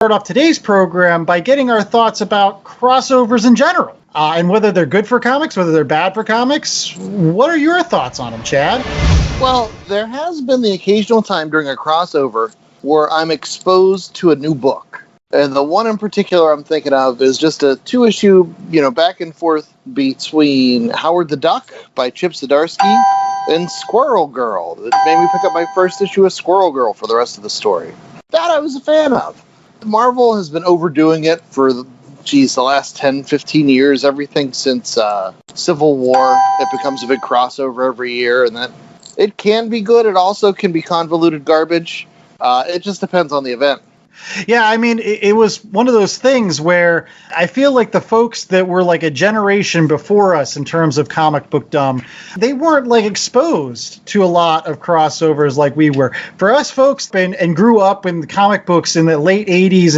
start off today's program by getting our thoughts about crossovers in general, and whether they're good for comics, whether they're bad for comics. What are your thoughts on them, Chad? Well, there has been the occasional time during a crossover where I'm exposed to a new book. And the one in particular I'm thinking of is just a 2-issue, back and forth between Howard the Duck by Chip Zdarsky and Squirrel Girl. That made me pick up my first issue of Squirrel Girl for the rest of the story. That I was a fan of. Marvel has been overdoing it for, the last 10, 15 years. Everything since Civil War. It becomes a big crossover every year. And then it can be good. It also can be convoluted garbage. It just depends on the event. Yeah, I mean, it was one of those things where I feel like the folks that were like a generation before us in terms of comic book dumb, they weren't like exposed to a lot of crossovers like we were. For us folks and grew up in the comic books in the late 80s